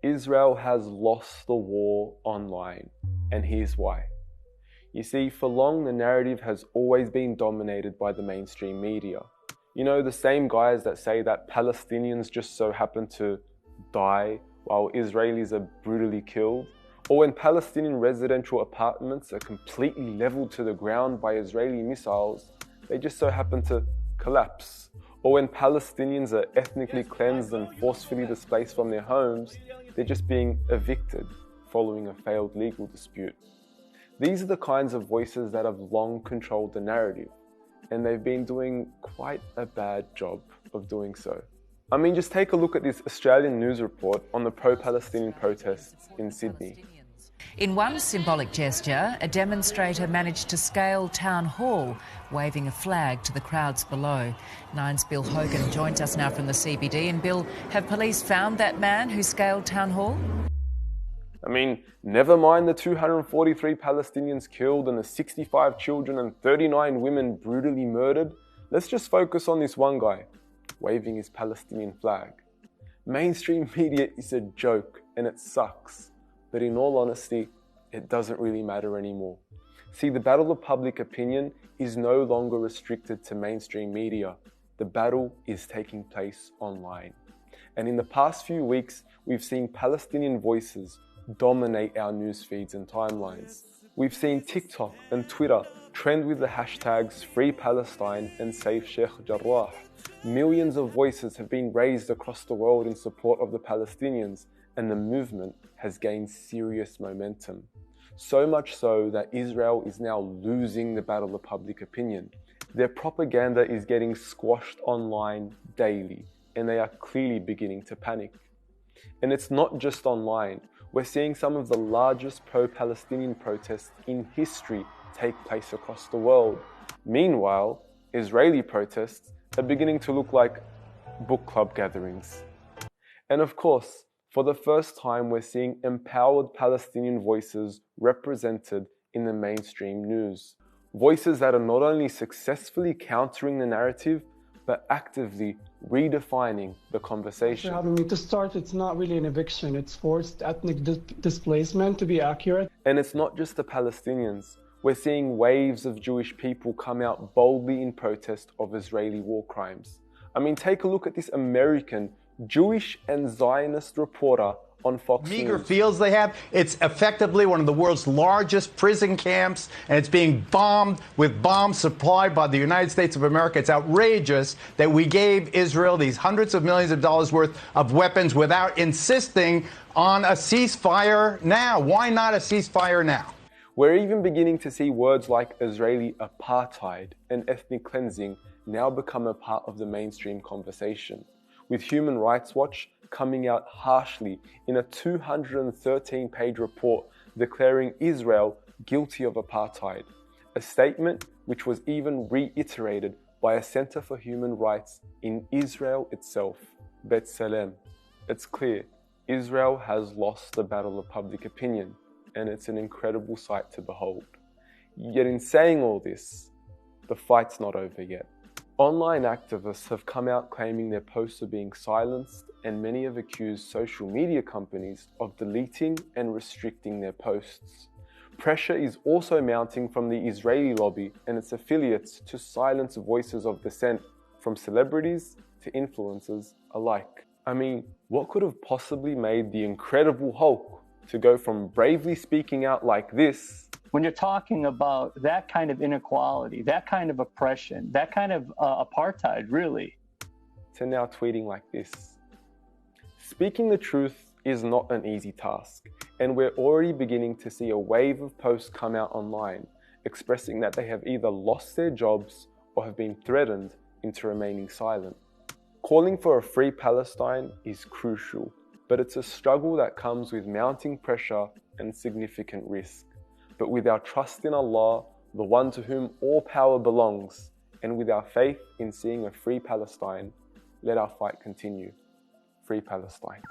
Israel has lost the war online, and here's why. You see, for long the narrative has always been dominated by the mainstream media. You know, the same guys that say that Palestinians just so happen to die while Israelis are brutally killed, or when Palestinian residential apartments are completely leveled to the ground by Israeli missiles, they just so happen to collapse. Or when Palestinians are ethnically cleansed and forcefully displaced from their homes, they're just being evicted following a failed legal dispute. These are the kinds of voices that have long controlled the narrative, and they've been doing quite a bad job of doing so. I mean, just take a look at this Australian news report on the pro-Palestinian protests in Sydney. In one symbolic gesture, a demonstrator managed to scale Town Hall, waving a flag to the crowds below. Nine's Bill Hogan joins us now from the CBD. And Bill, have police found that man who scaled Town Hall? I mean, never mind the 243 Palestinians killed and the 65 children and 39 women brutally murdered. Let's just focus on this one guy, waving his Palestinian flag. Mainstream media is a joke and it sucks. But in all honesty, it doesn't really matter anymore. See, the battle of public opinion is no longer restricted to mainstream media. The battle is taking place online. And in the past few weeks, we've seen Palestinian voices dominate our news feeds and timelines. We've seen TikTok and Twitter trend with the hashtags Free Palestine and Save Sheikh Jarrah. Millions of voices have been raised across the world in support of the Palestinians, and the movement has gained serious momentum. So much so that Israel is now losing the battle of public opinion. Their propaganda is getting squashed online daily, and they are clearly beginning to panic. And it's not just online. We're seeing some of the largest pro-Palestinian protests in history take place across the world. Meanwhile, Israeli protests are beginning to look like book club gatherings. And of course, for the first time, we're seeing empowered Palestinian voices represented in the mainstream news. Voices that are not only successfully countering the narrative, but actively redefining the conversation. For having me to start, it's not really an eviction, it's forced ethnic displacement, to be accurate. And it's not just the Palestinians. We're seeing waves of Jewish people come out boldly in protest of Israeli war crimes. I mean, take a look at this American Jewish and Zionist reporter on Fox Meager News. fields they have. It's effectively one of the world's largest prison camps, and it's being bombed with bombs supplied by the United States of America. It's outrageous that we gave Israel these hundreds of millions of dollars worth of weapons without insisting on a ceasefire now. Why not a ceasefire now? We're even beginning to see words like Israeli apartheid and ethnic cleansing now become a part of the mainstream conversation, with Human Rights Watch coming out harshly in a 213-page report declaring Israel guilty of apartheid, a statement which was even reiterated by a Center for Human Rights in Israel itself, B'Tselem. It's clear, Israel has lost the battle of public opinion, and it's an incredible sight to behold. Yet in saying all this, the fight's not over yet. Online activists have come out claiming their posts are being silenced, and many have accused social media companies of deleting and restricting their posts. Pressure is also mounting from the Israeli lobby and its affiliates to silence voices of dissent from celebrities to influencers alike. I mean, what could have possibly made the Incredible Hulk to go from bravely speaking out like this? When you're talking about that kind of inequality, that kind of oppression, that kind of apartheid, really, to now tweeting like this. Speaking the truth is not an easy task, and we're already beginning to see a wave of posts come out online expressing that they have either lost their jobs or have been threatened into remaining silent. Calling for a free Palestine is crucial, but it's a struggle that comes with mounting pressure and significant risk. But with our trust in Allah, the one to whom all power belongs, and with our faith in seeing a free Palestine, let our fight continue. Free Palestine.